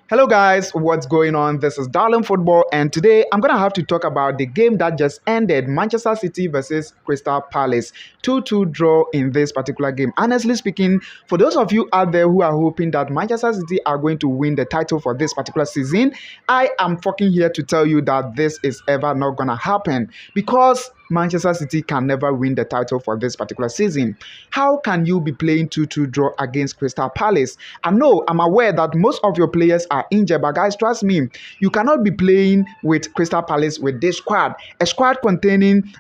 Hello guys, what's going on? This is Darling Football, and today I'm gonna have to talk about the game that just ended. Manchester City versus Crystal Palace. 2-2 draw in this particular game. Honestly speaking, for those of you out there who are hoping that Manchester City are going to win the title for this particular season, I am fucking here to tell you that this is ever not gonna happen because Manchester City can never win the title for this particular season. How can you be playing 2-2 draw against Crystal Palace? I know, I'm aware that most of your players are injured, but guys, trust me, you cannot be playing with Crystal Palace with this squad. A squad containing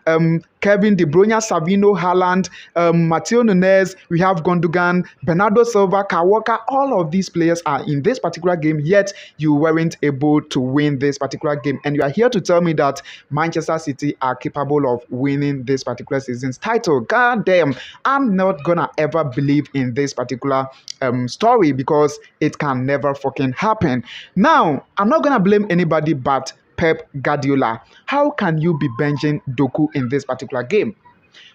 Kevin De Bruyne, Savino, Haaland, Matteo Nunes, we have Gundogan, Bernardo Silva, Kawaka. All of these players are in this particular game, yet you weren't able to win this particular game. And you are here to tell me that Manchester City are capable of winning this particular season's title. God damn, I'm not gonna ever believe in this particular story because it can never fucking happen. Now, I'm not gonna blame anybody but Pep Guardiola. How can you be benching Doku in this particular game?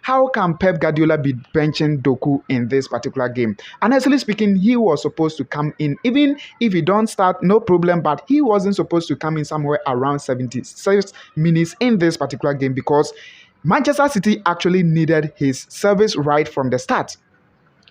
How can Pep Guardiola be benching Doku in this particular game? Honestly speaking, he was supposed to come in. Even if he don't start, no problem, but he wasn't supposed to come in somewhere around 76 minutes in this particular game because Manchester City actually needed his service right from the start.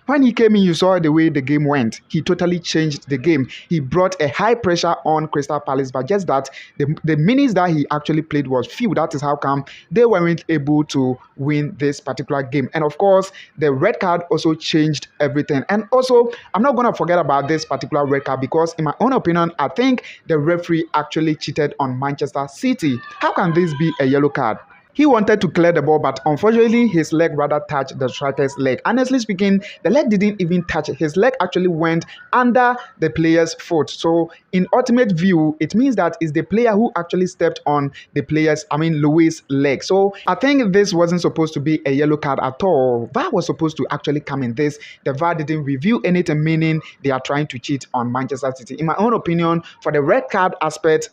When he came in, you saw the way the game went. He totally changed the game. He brought a high pressure on Crystal Palace, but just that the minutes that he actually played was few. That is how come they weren't able to win this particular game. And of course, the red card also changed everything. And also, I'm not going to forget about this particular red card because in my own opinion, I think the referee actually cheated on Manchester City. How can this be a yellow card? He wanted to clear the ball, but unfortunately, his leg rather touched the striker's leg. Honestly speaking, the leg didn't even touch it. His leg actually went under the player's foot. So, in ultimate view, it means that it's the player who actually stepped on Louis' leg. So, I think this wasn't supposed to be a yellow card at all. VAR was supposed to actually come in this. The VAR didn't review anything, meaning they are trying to cheat on Manchester City. In my own opinion, for the red card aspect,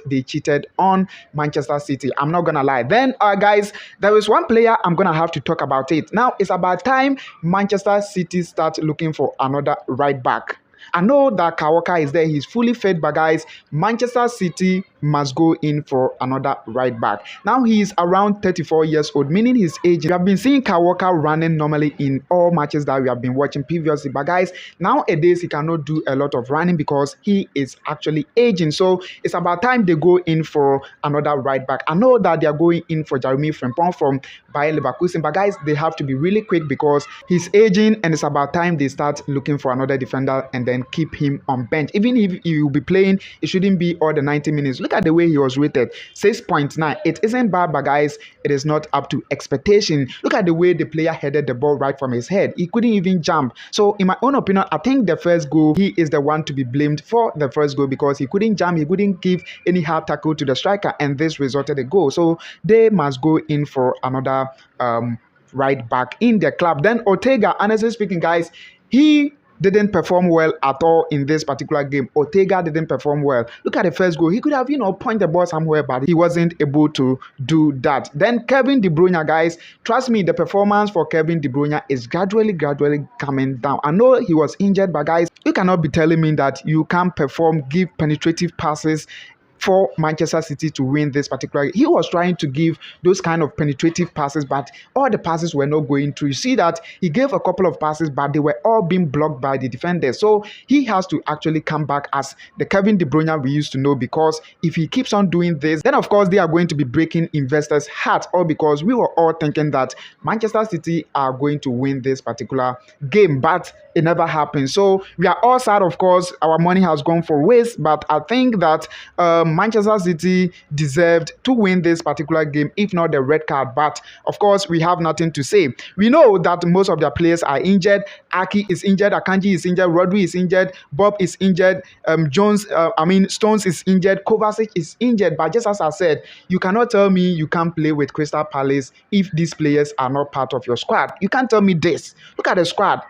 they cheated on Manchester City. I'm not gonna lie. Then, guys, there is one player I'm gonna have to talk about it. Now, it's about time Manchester City start looking for another right back. I know that Kawaka is there. He's fully fit, but guys, Manchester City must go in for another right back. Now, he is around 34 years old, meaning his age. We have been seeing Kawaka running normally in all matches that we have been watching previously. But guys, nowadays, he cannot do a lot of running because he is actually aging. So, it's about time they go in for another right back. I know that they are going in for Jeremy Frimpong from Bayer Leverkusen. But guys, they have to be really quick because he's aging and it's about time they start looking for another defender and then keep him on bench. Even if he will be playing, it shouldn't be all the 90 minutes. Look at the way he was rated, 6.9. It isn't bad, but guys, it is not up to expectation. Look at the way the player headed the ball right from his head. He couldn't even jump. So in my own opinion, I think the first goal, he is the one to be blamed for the first goal because he couldn't jump, he couldn't give any hard tackle to the striker, and this resulted in a goal. So they must go in for another right back in the club. Then Ortega, honestly speaking, guys, he didn't perform well at all in this particular game. Ortega didn't perform well. Look at the first goal. He could have, pointed the ball somewhere, but he wasn't able to do that. Then Kevin De Bruyne, guys, trust me, the performance for Kevin De Bruyne is gradually coming down. I know he was injured, but guys, you cannot be telling me that you can't perform, give penetrative passes for Manchester City to win this particular. He was trying to give those kind of penetrative passes, but all the passes were not going through. You see that he gave a couple of passes, but they were all being blocked by the defenders. So he has to actually come back as the Kevin De Bruyne we used to know, because if he keeps on doing this, then of course they are going to be breaking investors' hearts, all because we were all thinking that Manchester City are going to win this particular game, but it never happened. So we are all sad, of course. Our money has gone for waste, but I think that Manchester City deserved to win this particular game, if not the red card. But of course, we have nothing to say. We know that most of their players are injured. Aki is injured, Akanji is injured, Rodri is injured, Bob is injured, Stones is injured, Kovacic is injured. But just as I said, you cannot tell me you can't play with Crystal Palace if these players are not part of your squad. You can't tell me this. Look at the squad.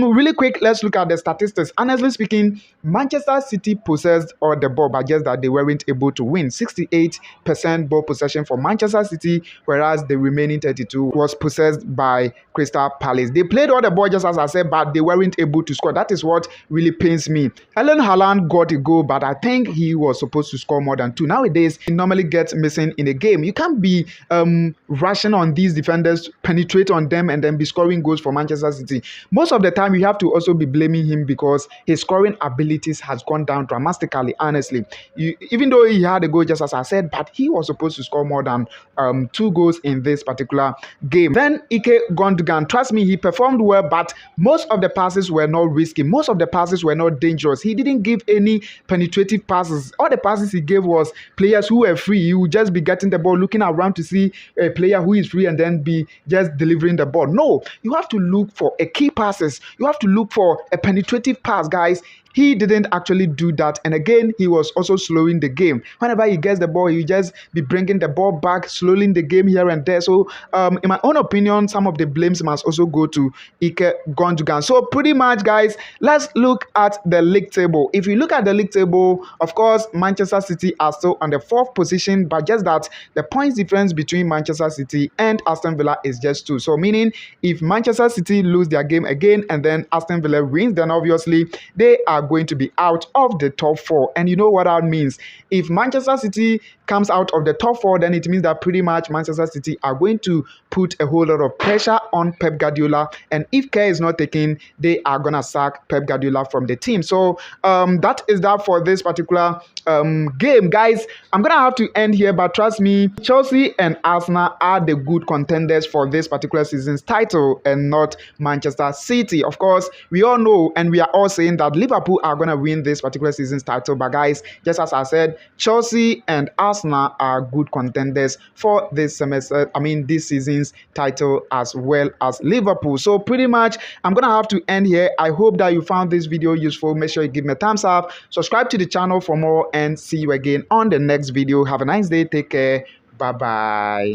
Really quick, let's look at the statistics. Honestly speaking, Manchester City possessed all the ball, but just that they weren't weren't able to win. 68% ball possession for Manchester City, whereas the remaining 32 was possessed by Crystal Palace. They played all the ball, just as I said, but they weren't able to score. That is what really pains me. Erling Haaland got a goal, but I think he was supposed to score more than 2. Nowadays, he normally gets missing in a game. You can't be rushing on these defenders, penetrate on them, and then be scoring goals for Manchester City. Most of the time, you have to also be blaming him because his scoring abilities has gone down dramatically, honestly. Even though he had a goal, just as I said, but he was supposed to score more than 2 goals in this particular game. Then Ike Gundogan, trust me, he performed well, but most of the passes were not risky. Most of the passes were not dangerous. He didn't give any penetrative passes. All the passes he gave was players who were free. He would just be getting the ball, looking around to see a player who is free, and then be just delivering the ball. No, you have to look for a key passes. You have to look for a penetrative pass, guys. He didn't actually do that. And again, he was also slowing the game. Whenever he gets the ball, he just be bringing the ball back, slowing the game here and there. So, in my own opinion, some of the blames must also go to Ike Gundogan. So, pretty much, guys, let's look at the league table. If you look at the league table, of course, Manchester City are still on the 4th position, but just that the points difference between Manchester City and Aston Villa is just 2. So, meaning if Manchester City lose their game again and then Aston Villa wins, then obviously they are going to be out of the top 4. And you know what that means? If Manchester City comes out of the top 4, then it means that pretty much Manchester City are going to put a whole lot of pressure on Pep Guardiola. And if care is not taken, they are going to sack Pep Guardiola from the team. So that is that for this particular game. Guys, I'm going to have to end here, but trust me, Chelsea and Arsenal are the good contenders for this particular season's title and not Manchester City. Of course, we all know and we are all saying that Liverpool are going to win this particular season's title. But guys, just as I said, Chelsea and Arsenal are good contenders for this this season's title, as well as Liverpool. So pretty much, I'm going to have to end here. I hope that you found this video useful. Make sure you give me a thumbs up, subscribe to the channel for more, and see you again on the next video. Have a nice day. Take care. Bye-bye.